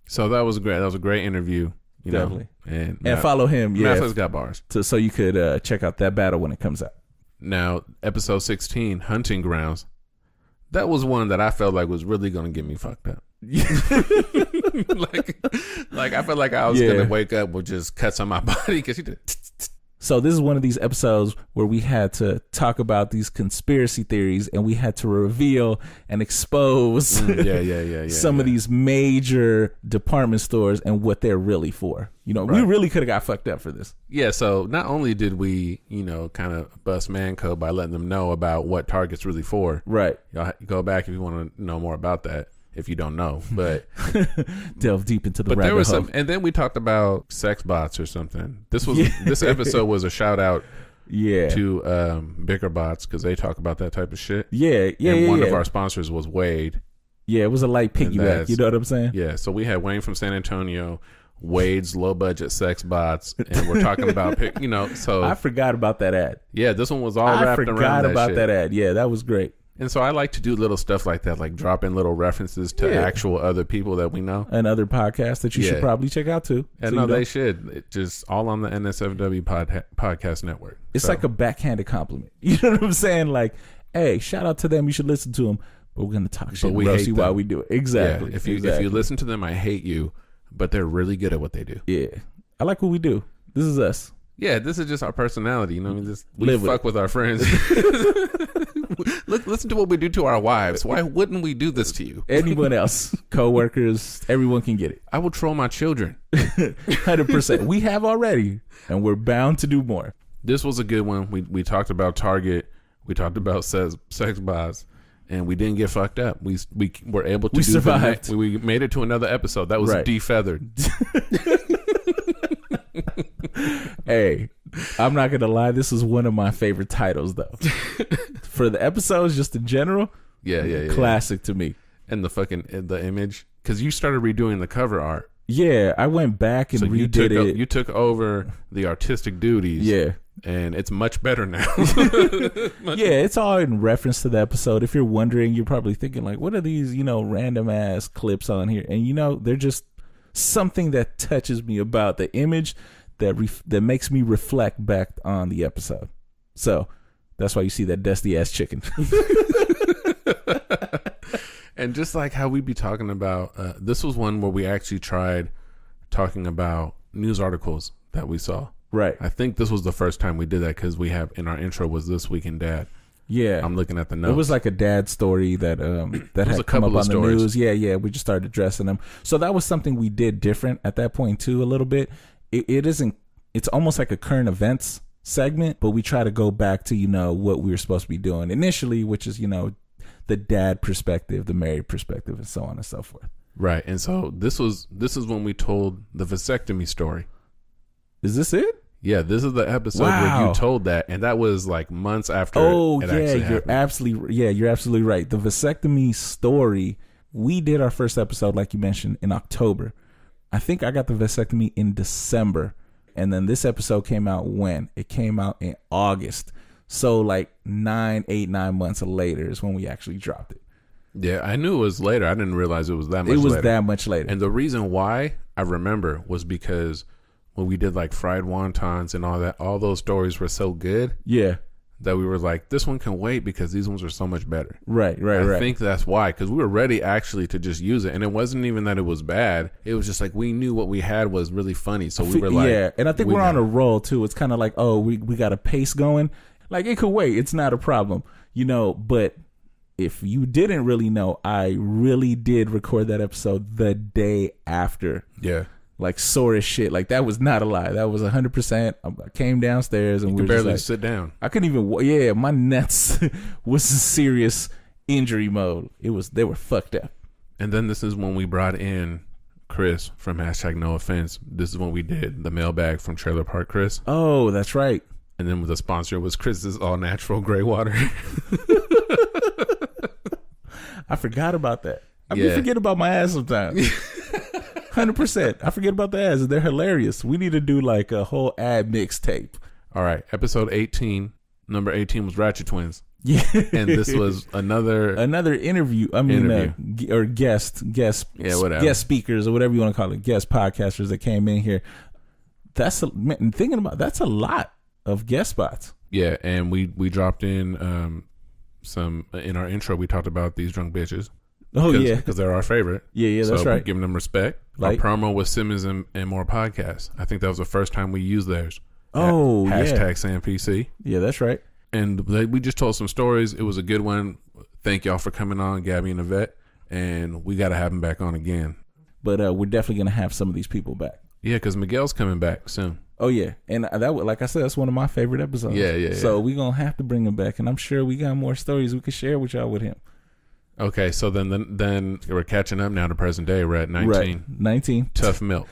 So that was great. That was a great interview. You Definitely. Know, and follow him. Yeah, Matt Flex got bars. So you could check out that battle when it comes out. Now, episode 16, Hunting Grounds. That was one that I felt like was really going to get me fucked up. like I felt like I was going to wake up with just cuts on my body because he did. So this is one of these episodes where we had to talk about these conspiracy theories, and we had to reveal and expose some of these major department stores and what they're really for. You know, we really could have got fucked up for this. Yeah, so not only did we, kind of bust Manco by letting them know about what Target's really for. Right. Y'all go back if you want to know more about that. If you don't know, but delve deep into the but rabbit there was hole. some, and then we talked about sex bots or something. This episode was a shout out, to Bigger Bots because they talk about that type of shit. And one of our sponsors was Wade. Yeah, it was a light piggyback. You know what I'm saying? Yeah, so we had Wayne from San Antonio, Wade's low budget sex bots, and we're talking about So I forgot about that ad. Yeah, this one was all wrapped around that shit. I forgot about that ad. Yeah, that was great. And so I like to do little stuff like that, like drop in little references to actual other people that we know. And other podcasts that you should probably check out too. And no, they should. It just all on the NSFW podcast network. It's like a backhanded compliment. You know what I'm saying? Like, hey, shout out to them. You should listen to them. But we're going to talk shit and roast you while we do it. Exactly. Yeah, if you listen to them, I hate you. But they're really good at what they do. Yeah. I like what we do. This is us. Yeah, this is just our personality. You know what I mean? We fuck with our friends. Listen to what we do to our wives. Why wouldn't we do this to you? Anyone else, co-workers, everyone can get it. I will troll my children. 100%. We have already, and we're bound to do more. This was a good one. We talked about Target. We talked about sex bots, and we didn't get fucked up. We were able to survived. We made it to another episode. That was defeathered. Hey, I'm not gonna lie, this is one of my favorite titles though. For the episodes just in general, classic to me. And the image, because you started redoing the cover art. Yeah, I went back and redid it. You took over the artistic duties. Yeah. And it's much better now. Yeah, it's all in reference to the episode. If you're wondering, you're probably thinking like, what are these, random ass clips on here? And they're just something that touches me about the image that makes me reflect back on the episode. So that's why you see that dusty ass chicken. And just like how we be talking about, this was one where we actually tried talking about news articles that we saw. Right. I think this was the first time we did that because we have in our intro was This Week in Dad. Yeah. I'm looking at the notes. It was like a dad story that had come up on the news. Yeah. We just started addressing them. So that was something we did different at that point too, a little bit. It's almost like a current events segment, but we try to go back to, what we were supposed to be doing initially, which is, the dad perspective, the married perspective, and so on and so forth. Right. And so this is when we told the vasectomy story. Is this it? Yeah, this is the episode where you told that, and that was like months after. Oh, it actually happened. You're absolutely right. The vasectomy story, we did our first episode, like you mentioned, in October. I think I got the vasectomy in December, and then this episode came out when? It came out in August. So like 9 months later is when we actually dropped it. Yeah, I knew it was later. I didn't realize it was that much later. It was that much later. And the reason why I remember was because when we did like fried wontons and all that, all those stories were so good. Yeah. That we were like, this one can wait because these ones are so much better. Right. I think that's why, because we were ready actually to just use it. And it wasn't even that it was bad. It was just like we knew what we had was really funny. So we were like. Yeah, and I think we're on a roll too. It's kind of like, oh, we got a pace going. Like it could wait. It's not a problem. But if you didn't really know, I really did record that episode the day after. Yeah. like sore as shit. Like that was not a lie. That was 100%. I came downstairs and you we could were barely just like, sit down. I couldn't even. Yeah, my nuts was in serious injury mode. They were fucked up. And then this is when we brought in Chris from #NoOffense. This is when we did the mailbag from Trailer Park Chris. Oh, that's right. And then the sponsor was Chris's all natural gray water. I forgot about that. I forget about my ass sometimes. 100%. I forget about the ads. They're hilarious. We need to do like a whole ad mixtape. All right. Episode 18. Number 18 was Ratchet Twins. Yeah. And this was another interview. I mean, or guest speakers or whatever you want to call it. Guest podcasters that came in here. That's a lot of guest spots. Yeah. And we dropped in some in our intro. We talked about these drunk bitches. Oh, yeah. Because they're our favorite. Yeah, that's so right. We're giving them respect. Like, our promo was Simmons and More Podcast. I think that was the first time we used theirs. Oh, Hashtag SamPC. Yeah, that's right. And we just told some stories. It was a good one. Thank y'all for coming on, Gabby and Yvette. And we got to have them back on again. But we're definitely going to have some of these people back. Yeah, because Miguel's coming back soon. Oh, yeah. And like I said, that's one of my favorite episodes. Yeah. So we're going to have to bring him back. And I'm sure we got more stories we could share with y'all with him. Okay, so then we're catching up now to present day. We're at 19. Right, 19. Tough milk.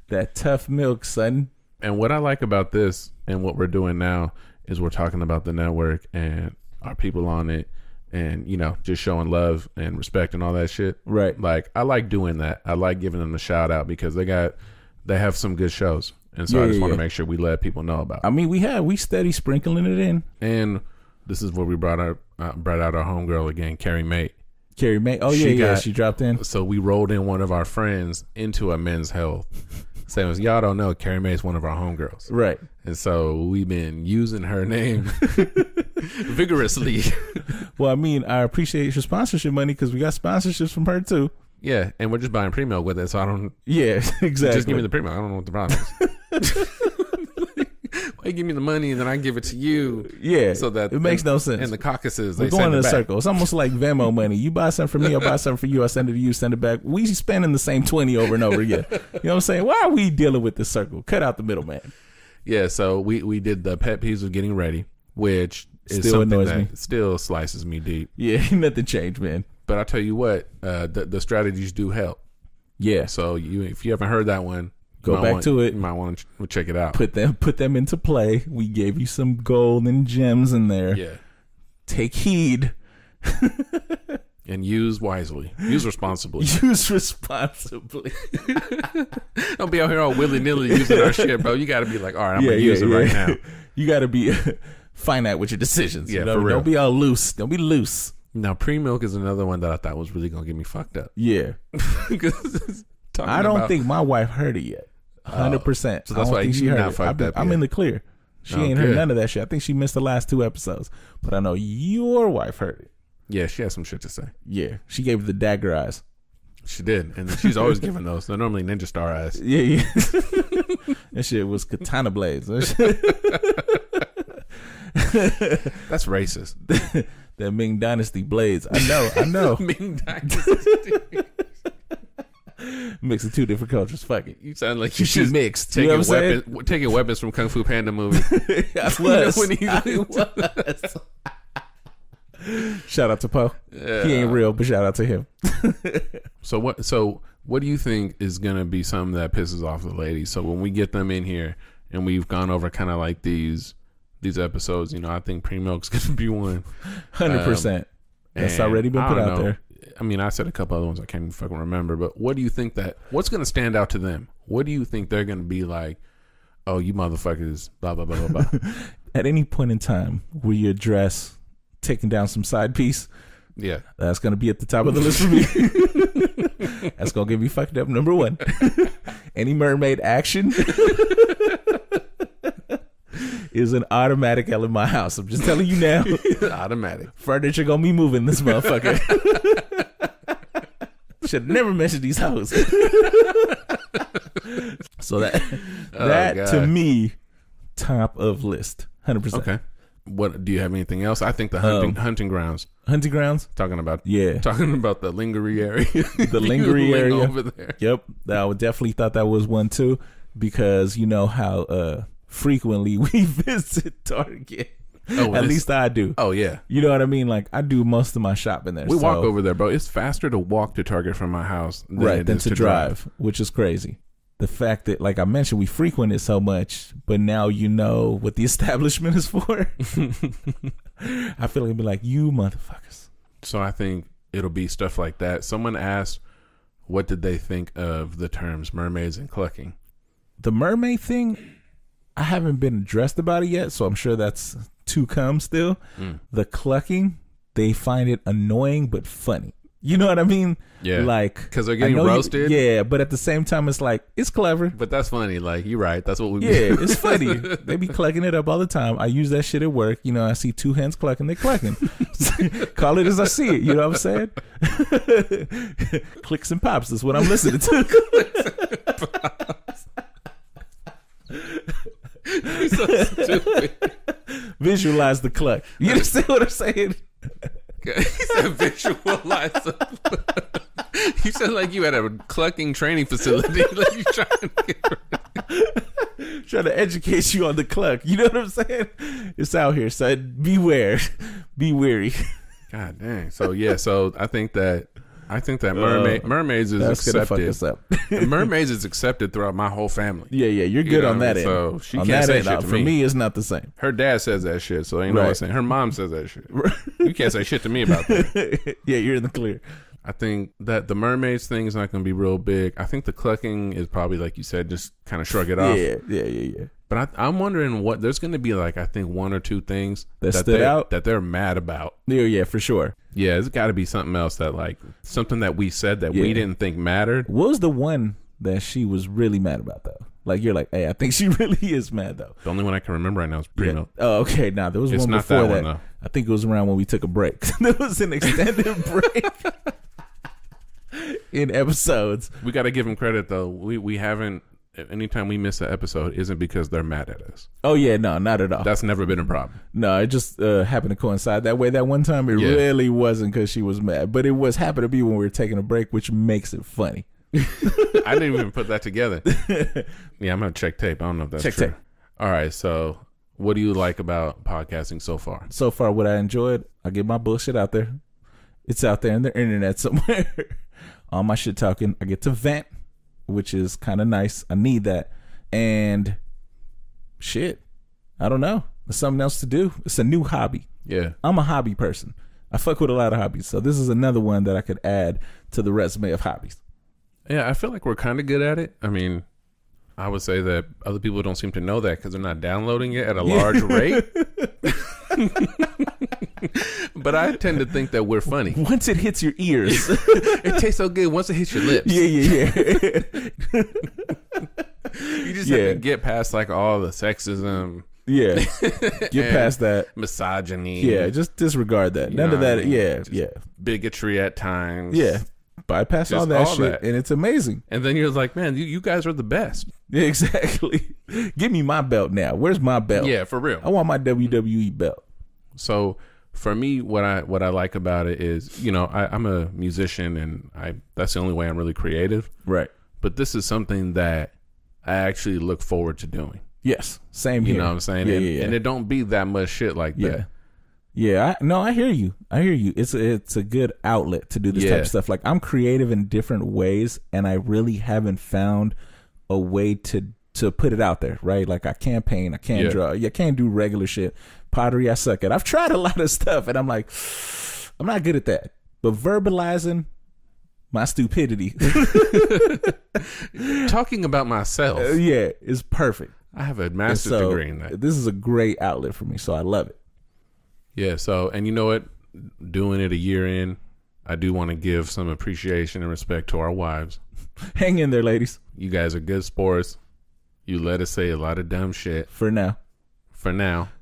That tough milk, son. And what I like about this and what we're doing now is we're talking about the network and our people on it and, you know, just showing love and respect and all that shit. Right. Like, I like doing that. I like giving them a shout out because they have some good shows. And so I just want to make sure we let people know about it. I mean, we steady sprinkling it in. And this is where we brought out our homegirl again, Carrie Mate. Carrie Mate. Oh, she dropped in. So we rolled in one of our friends into a Men's Health. Saying, y'all don't know, Carrie Mate's one of our homegirls. Right. And so we've been using her name vigorously. Well, I mean, I appreciate your sponsorship money because we got sponsorships from her too. Yeah, and we're just buying pre-milk with it, so I don't... Yeah, exactly. Just give me the pre-milk. I don't know what the problem is. Why you give me the money and then I give it to you? Yeah, so that it makes no sense. And the caucuses, we're going in a circle. It's almost like Venmo money. You buy something for me, I buy something for you, I send it to you, send it back. We spending the same 20 over and over again. You know what I'm saying? Why are we dealing with this circle? Cut out the middleman. Yeah, so we did the pet peeves of getting ready, which is still something annoys that me. Still slices me deep. Yeah, nothing changed, man. But I tell you what, the strategies do help. Yeah. So if you haven't heard that one, go back to it. You might want to check it out. Put them into play. We gave you some golden gems in there. Yeah. Take heed. And use wisely. Use responsibly. Use responsibly. Don't be out here all willy-nilly using our shit, bro. You got to be like, all right, I'm going to use it right now. You got to be finite with your decisions. Yeah, you know? for real. Don't be all loose. Don't be loose. Now, pre-milk is another one that I thought was really going to get me fucked up. Yeah. I don't think my wife heard it yet. 100%. So that's why you're not fucked up I'm yet. in the clear. She ain't heard none of that shit. I think she missed the last 2 episodes. But I know your wife heard it. Yeah, she has some shit to say. Yeah. She gave the dagger eyes. She did. And she's always giving those. They're normally ninja star eyes. Yeah. That shit was katana blades. That's racist. That Ming Dynasty blades. I know. Ming Dynasty. Mixing 2 different cultures. Fuck it. You sound like she mixed. Taking weapons from Kung Fu Panda movie. I was. Shout out to Poe. Yeah. He ain't real, but shout out to him. So what do you think is gonna be something that pisses off the ladies? So when we get them in here and we've gone over kind of like these episodes, you know, I think pre-milk's gonna be one. 100%. That's already been put out there. I mean, I said a couple other ones I can't even fucking remember, but what do you think what's gonna stand out to them? What do you think they're gonna be like? Oh, you motherfuckers, blah blah blah blah blah. At any point in time where you address taking down some side piece, yeah, that's gonna be at the top of the list for me. That's gonna get me fucked up. Number 1. Any mermaid action is an automatic L in my house. I'm just telling you now. Automatic furniture gonna be moving this motherfucker. Should never mention these hoes. So that to me, top of list, 100%. Okay. What do you have anything else? I think the hunting grounds. Hunting grounds? Talking about the lingerie area. The lingerie area over there. Yep. I would definitely thought that was one too, because you know how frequently we visit Target. Oh, at least I do. Oh yeah. You know what I mean? Like I do most of my shopping there. We walk over there, bro. It's faster to walk to Target from my house than to drive, which is crazy. The fact that, like I mentioned, we frequent it so much, but now you know what the establishment is for. I feel like it'd be like, you motherfuckers. So I think it'll be stuff like that. Someone asked, what did they think of the terms mermaids and clucking? The mermaid thing, I haven't been addressed about it yet, so I'm sure that's to come still. The clucking, they find it annoying but funny. You know what I mean? Yeah. Like, because they're getting roasted. Yeah, but at the same time, it's like, it's clever. But that's funny. Like, you're right. That's what we Yeah, it's funny. They be clucking it up all the time. I use that shit at work. You know, I see two hands clucking, they clucking. Call it as I see it. You know what I'm saying? Clicks and pops is what I'm listening to. You're so stupid. Visualize the cluck. You understand what I'm saying? He said visualize. You said like you had a clucking training facility. Like you trying to educate you on the cluck. You know what I'm saying? It's out here, son. Beware. Be wary. God dang. So yeah. So I think that mermaids is accepted. Mermaids is accepted throughout my whole family. Yeah, you're good on that end. So she on can't say shit to me. For me, it's not the same. Her dad says that shit, so ain't no one saying. Her mom says that shit. You can't say shit to me about that. Yeah, you're in the clear. I think that the mermaids thing is not going to be real big. I think the clucking is probably, like you said, just kind of shrug it off. Yeah. But I'm wondering what there's going to be, like, I think one or two things that stood out that they're mad about. Yeah, for sure. Yeah, it's got to be something else that, like, something that we said that we didn't think mattered. What was the one that she was really mad about, though? Like, you're like, hey, I think she really is mad, though. The only one I can remember right now is Primo. Yeah. Oh, okay. Now, there was one before that. Though. I think it was around when we took a break. There was an extended break in episodes. We got to give them credit, though. We haven't. Anytime we miss an episode, isn't because they're mad at us. Oh yeah, no, not at all. That's never been a problem. No, it just happened to coincide that way. That one time, it really wasn't because she was mad, but it was happened to be when we were taking a break, which makes it funny. I didn't even put that together. Yeah, I'm gonna check tape. I don't know if that's true. Tape. All right, so what do you like about podcasting so far? So far, what I enjoyed, I get my bullshit out there. It's out there in the internet somewhere. All my shit talking. I get to vent, which is kind of nice. I need that. And shit, I don't know. There's something else to do. It's a new hobby. Yeah. I'm a hobby person. I fuck with a lot of hobbies. So this is another one that I could add to the resume of hobbies. Yeah, I feel like we're kind of good at it. I mean, I would say that other people don't seem to know that because they're not downloading it at a large rate. But I tend to think that we're funny. Once it hits your ears. It tastes so good once it hits your lips. Yeah. You just have to get past like all the sexism. Yeah. Get past that. Misogyny. Yeah, just disregard that. None of that. Yeah. Bigotry at times. Yeah. Bypass all that shit, and it's amazing. And then you're like, man, you guys are the best. Yeah, exactly. Give me my belt now. Where's my belt? Yeah, for real. I want my WWE belt. So for me, what I like about it is, you know, I'm a musician, and that's the only way I'm really creative. Right. But this is something that I actually look forward to doing. Yes, same here. You know what I'm saying? Yeah. And it don't be that much shit like that. Yeah, I hear you. It's a good outlet to do this type of stuff. Like, I'm creative in different ways, and I really haven't found a way to put it out there, right? Like, I can't paint, I can't draw, I can't do regular shit. Pottery, I suck at. I've tried a lot of stuff, and I'm like, I'm not good at that. But verbalizing my stupidity, talking about myself, is perfect. I have a master's degree in that. This is a great outlet for me, so I love it. Yeah, so, and you know what? Doing it a year in, I do want to give some appreciation and respect to our wives. Hang in there, ladies. You guys are good sports. You let us say a lot of dumb shit. For now.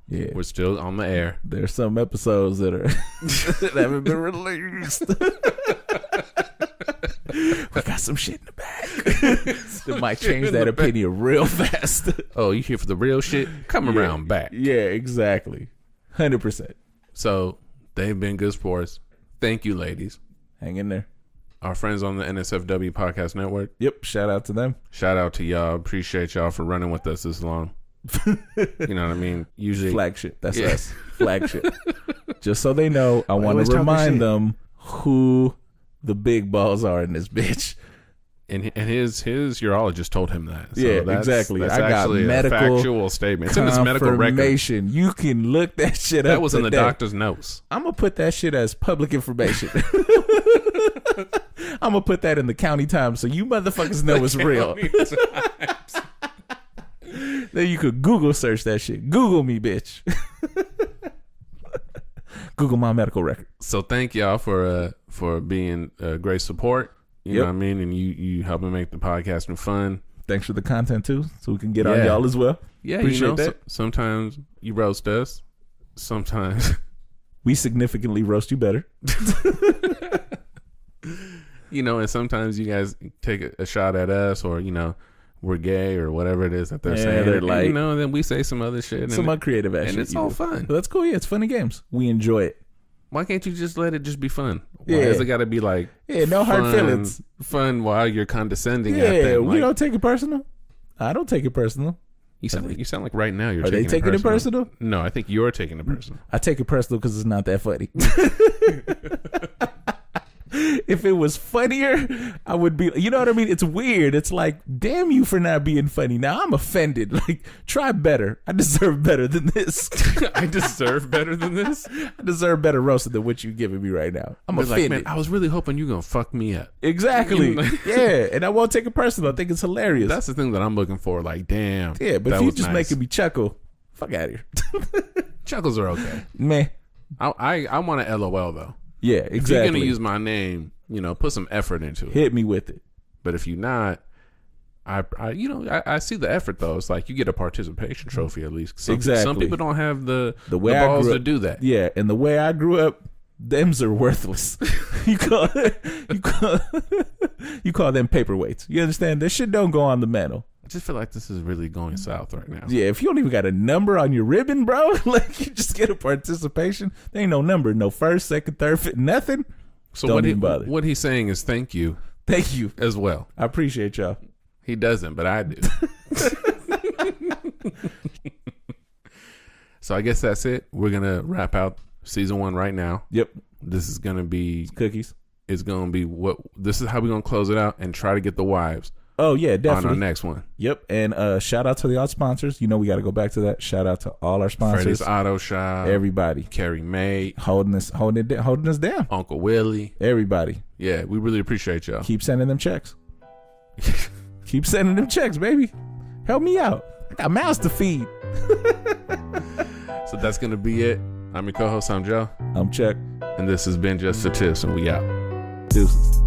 Yeah. We're still on the air. There's some episodes that are that haven't been released. We got some shit in the bag that might change that opinion real fast. Oh, you here for the real shit? Come around back. Yeah, exactly. 100%. So they've been good sports. Thank you, ladies. Hang in there. Our friends on the NSFW Podcast Network. Yep. Shout out to them. Shout out to y'all. Appreciate y'all for running with us this long. You know what I mean? Usually flagship. That's us. Flagship. Just so they know, I want always to talking remind shit. them who the big balls are in this bitch. And his urologist told him that. So Yeah, that's, exactly. That's I got actually medical a factual statement. It's in his medical record. confirmation. You can look that shit up. That was in the today. doctor's notes. I'm gonna put that shit as public information. I'm gonna put that in the County Times so you motherfuckers know it's real. Then you could Google search that shit. Google me, bitch. Google my medical record. So thank y'all for being great support. You know what I mean? And you helping make the podcasting fun. Thanks for the content too, so we can get on y'all as well. Yeah, Appreciate that. Sometimes you roast us. Sometimes we significantly roast you better. And sometimes you guys take a shot at us, or we're gay or whatever it is that they're saying. They're like, and then we say some other shit, some uncreative ass shit, and it's all fun. But that's cool. Yeah, it's funny games. We enjoy it. Why can't you just let it just be fun? Why Yeah. has it got to be like no hard feelings? Fun while you're condescending Yeah, at them. we don't take it personal. I don't take it personal. You sound like right now you're. Are they taking it personal? No, I think you're taking it personal. I take it personal because it's not that funny. If it was funnier, I would be. You know what I mean? It's weird. It's like, damn you for not being funny. Now I'm offended. Like, try better. I deserve better than this. I deserve better than this. I deserve better roasted than what you're giving me right now. I'm offended. Like, man, I was really hoping you're gonna fuck me up. Exactly. Yeah, and I won't take it personal. I think it's hilarious. That's the thing that I'm looking for. Like, damn. Yeah, but that if you was just nice. making me chuckle, fuck out of here. Chuckles are okay. Man. I want to LOL though. Yeah, exactly. If you're gonna use my name, put some effort into it. Hit me with it. But if you're not, I see the effort though. It's like you get a participation trophy at least. Exactly. Some people don't have the way balls I grew to do that. Yeah, and the way I grew up, them's are worthless. you call them paperweights. You understand? That shit don't go on the mantle. I just feel like this is really going south right now. Yeah, if you don't even got a number on your ribbon, bro, like you just get a participation. There ain't no number, no first, second, third, fifth, nothing. So don't what he's saying is thank you. Thank you as well. I appreciate y'all. He doesn't, but I do. So I guess that's it. We're gonna wrap out season 1 right now. Yep. This is gonna be cookies. It's gonna be this is how we're gonna close it out and try to get the wives. Oh yeah, definitely. On our next one. Yep. And shout out to the all sponsors. We got to go back to that. Shout out to all our sponsors. Freddy's Auto Shop. Everybody. Carrie May. Holding us down. Uncle Willie. Everybody. Yeah, we really appreciate y'all. Keep sending them checks. Keep sending them checks, baby. Help me out. I got mouths to feed. So that's gonna be it. I'm your co-host. I'm Joe. I'm Chuck. And this has been Just the Tips, and we out. Deuces.